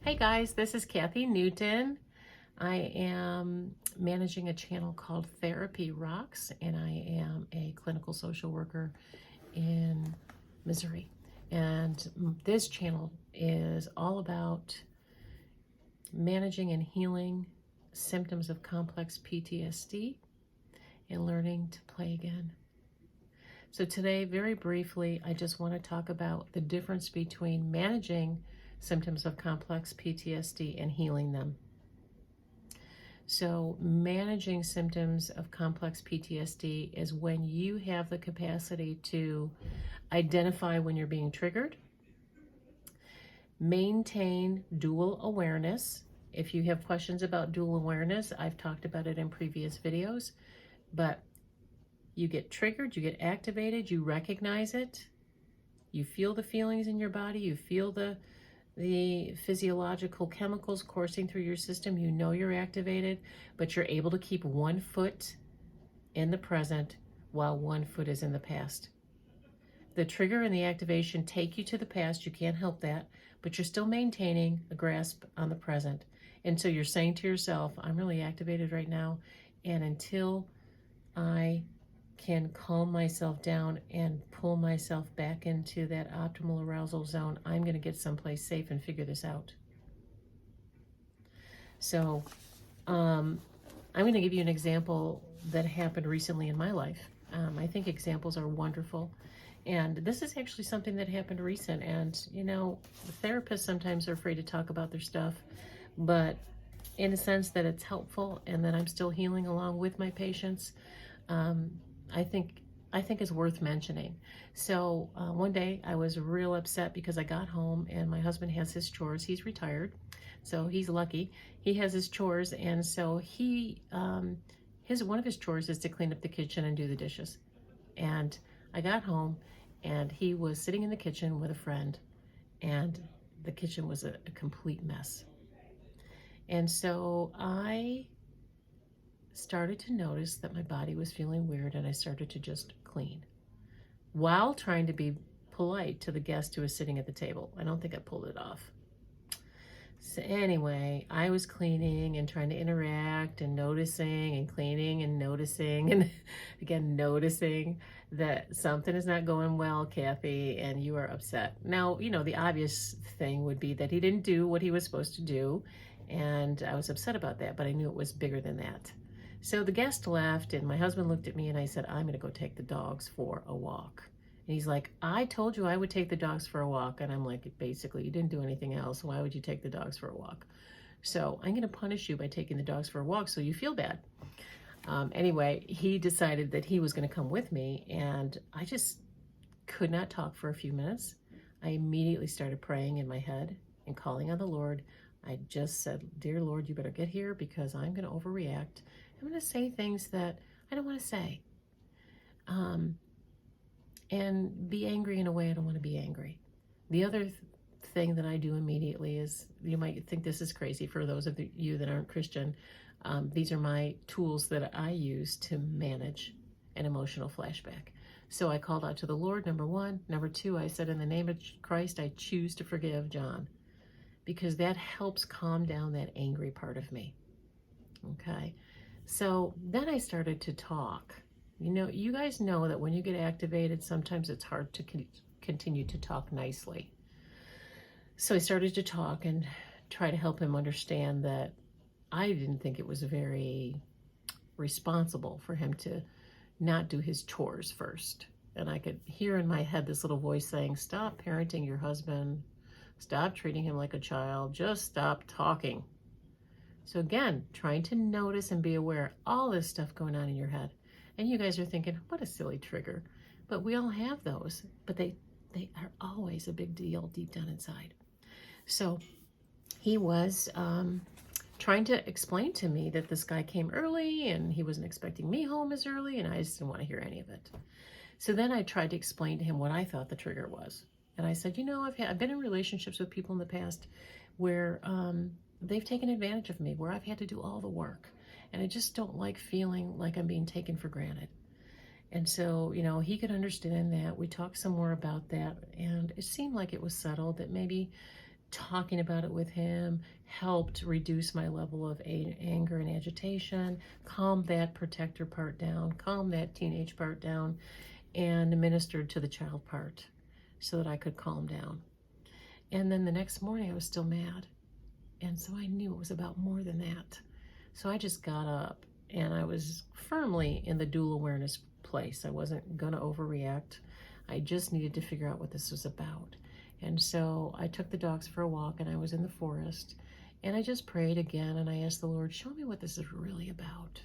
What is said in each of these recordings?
Hey guys, this is Kathy Newton. I am managing a channel called Therapy Rocks, and I am a clinical social worker in Missouri. And this channel is all about managing and healing symptoms of complex PTSD and learning to play again. So today, very briefly, I just want to talk about the difference between managing symptoms of complex PTSD and healing them. So managing symptoms of complex PTSD is when you have the capacity to identify when you're being triggered, maintain dual awareness. If you have questions about dual awareness, I've talked about it in previous videos, but you get triggered, you get activated, you recognize it, you feel the feelings in your body, you feel the physiological chemicals coursing through your system, you know you're activated, but you're able to keep one foot in the present while one foot is in the past. The trigger and the activation take you to the past, you can't help that, but you're still maintaining a grasp on the present. And so you're saying to yourself, I'm really activated right now, and until I can calm myself down and pull myself back into that optimal arousal zone, I'm going to get someplace safe and figure this out. So I'm going to give you an example that happened recently in my life. I think examples are wonderful. And this is actually something that happened recent. And, you know, therapists sometimes are afraid to talk about their stuff, but in a sense that it's helpful and that I'm still healing along with my patients, I think is worth mentioning. So one day I was real upset because I got home and my husband has his chores. He's retired, so he's lucky. He has his chores, and so one of his chores is to clean up the kitchen and do the dishes. And I got home and he was sitting in the kitchen with a friend, and the kitchen was a complete mess. And so I started to notice that my body was feeling weird, and I started to just clean while trying to be polite to the guest who was sitting at the table. I don't think I pulled it off. So anyway, I was cleaning and trying to interact and noticing and cleaning and noticing and again noticing that something is not going well, Kathy, and you are upset. Now, you know, the obvious thing would be that he didn't do what he was supposed to do, and I was upset about that, but I knew it was bigger than that. So the guest left, and my husband looked at me, and I said, I'm going to go take the dogs for a walk. And he's like, I told you I would take the dogs for a walk. And I'm like, basically, you didn't do anything else. Why would you take the dogs for a walk? So I'm going to punish you by taking the dogs for a walk so you feel bad. Anyway, he decided that he was going to come with me, and I just could not talk for a few minutes. I immediately started praying in my head and calling on the Lord. I just said, Dear Lord, you better get here because I'm going to overreact. I'm going to say things that I don't want to say. And be angry in a way I don't want to be angry. The other thing that I do immediately is, you might think this is crazy for those of you that aren't Christian, these are my tools that I use to manage an emotional flashback. So I called out to the Lord, number one. Number two, I said, in the name of Christ, I choose to forgive John, because that helps calm down that angry part of me. Okay. So then I started to talk. You know, you guys know that when you get activated, sometimes it's hard to continue to talk nicely. So I started to talk and try to help him understand that I didn't think it was very responsible for him to not do his chores first. And I could hear in my head this little voice saying, stop parenting your husband. Stop treating him like a child. Just stop talking. So again, trying to notice and be aware of all this stuff going on in your head. And you guys are thinking, what a silly trigger. But we all have those, but they are always a big deal deep down inside. So he was trying to explain to me that this guy came early and he wasn't expecting me home as early, and I just didn't want to hear any of it. So then I tried to explain to him what I thought the trigger was. And I said, you know, I've been in relationships with people in the past where they've taken advantage of me, where I've had to do all the work. And I just don't like feeling like I'm being taken for granted. And so, you know, he could understand that. We talked some more about that. And it seemed like it was settled that maybe talking about it with him helped reduce my level of anger and agitation, calm that protector part down, calm that teenage part down, and ministered to the child part so that I could calm down. And then the next morning I was still mad. And so I knew it was about more than that. So I just got up, and I was firmly in the dual awareness place. I wasn't going to overreact. I just needed to figure out what this was about. And so I took the dogs for a walk, and I was in the forest, and I just prayed again, and I asked the Lord, show me what this is really about.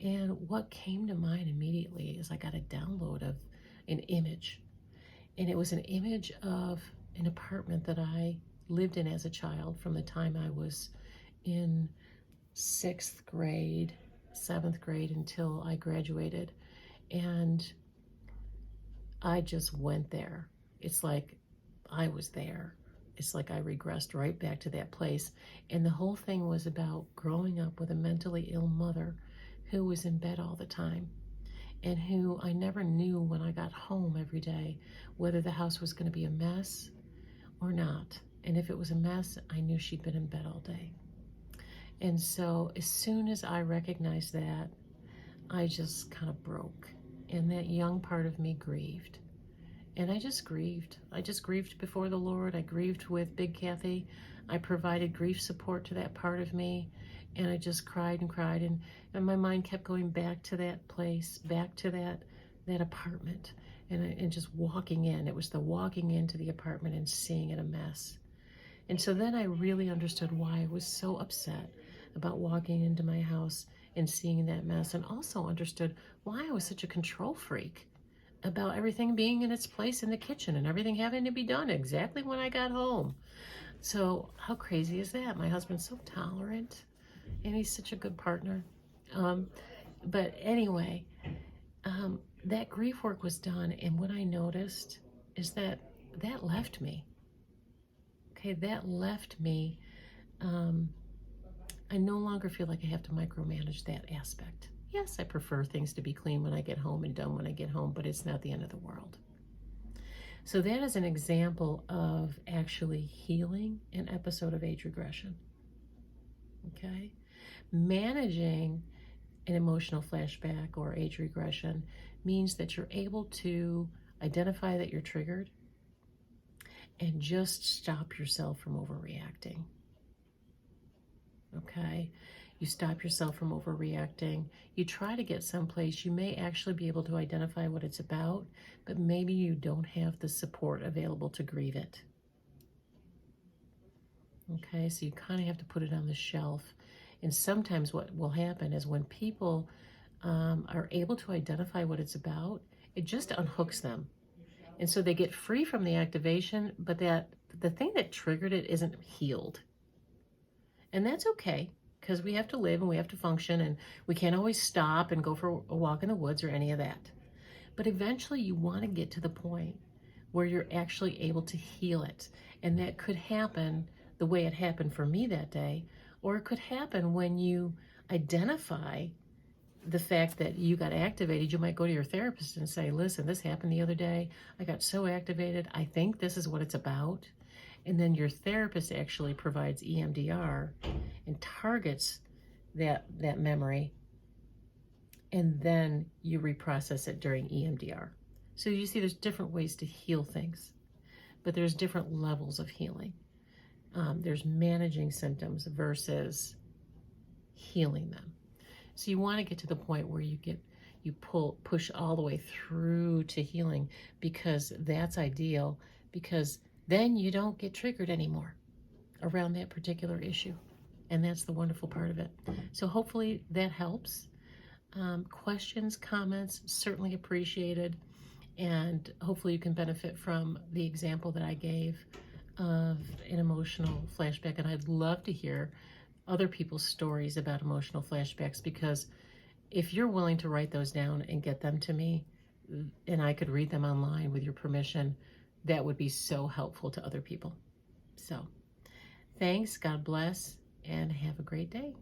And what came to mind immediately is I got a download of an image. And it was an image of an apartment that I lived in as a child from the time I was in 6th grade, 7th grade until I graduated. And I just went there. It's like I was there. It's like I regressed right back to that place. And the whole thing was about growing up with a mentally ill mother who was in bed all the time, and who I never knew when I got home every day whether the house was going to be a mess or not. And if it was a mess, I knew she'd been in bed all day. And so as soon as I recognized that, I just kind of broke. And that young part of me grieved. And I just grieved. I just grieved before the Lord. I grieved with Big Kathy. I provided grief support to that part of me. And I just cried and cried. And my mind kept going back to that place, back to that apartment. And just walking in. It was the walking into the apartment and seeing it a mess. And so then I really understood why I was so upset about walking into my house and seeing that mess, and also understood why I was such a control freak about everything being in its place in the kitchen and everything having to be done exactly when I got home. So how crazy is that? My husband's so tolerant, and he's such a good partner. But anyway, that grief work was done, and what I noticed is that left me. Okay, that left me. I no longer feel like I have to micromanage that aspect. Yes, I prefer things to be clean when I get home and done when I get home, but it's not the end of the world. So that is an example of actually healing an episode of age regression. Okay? Managing an emotional flashback or age regression means that you're able to identify that you're triggered and just stop yourself from overreacting. Okay? You stop yourself from overreacting. You try to get someplace. You may actually be able to identify what it's about, but maybe you don't have the support available to grieve it. Okay? So you kind of have to put it on the shelf. And sometimes what will happen is when people are able to identify what it's about, it just unhooks them. And so they get free from the activation, but the thing that triggered it isn't healed. And that's okay, because we have to live and we have to function, and we can't always stop and go for a walk in the woods or any of that. But eventually you want to get to the point where you're actually able to heal it. And that could happen the way it happened for me that day, or it could happen when you identify the fact that you got activated. You might go to your therapist and say, listen, this happened the other day. I got so activated. I think this is what it's about. And then your therapist actually provides EMDR and targets that memory. And then you reprocess it during EMDR. So you see there's different ways to heal things, but there's different levels of healing. There's managing symptoms versus healing them. So you want to get to the point where you push all the way through to healing, because that's ideal, because then you don't get triggered anymore around that particular issue. And that's the wonderful part of it. So hopefully that helps. Questions, comments, certainly appreciated. And hopefully you can benefit from the example that I gave of an emotional flashback. And I'd love to hear other people's stories about emotional flashbacks, because if you're willing to write those down and get them to me, and I could read them online with your permission, that would be so helpful to other people. So thanks, God bless, and have a great day.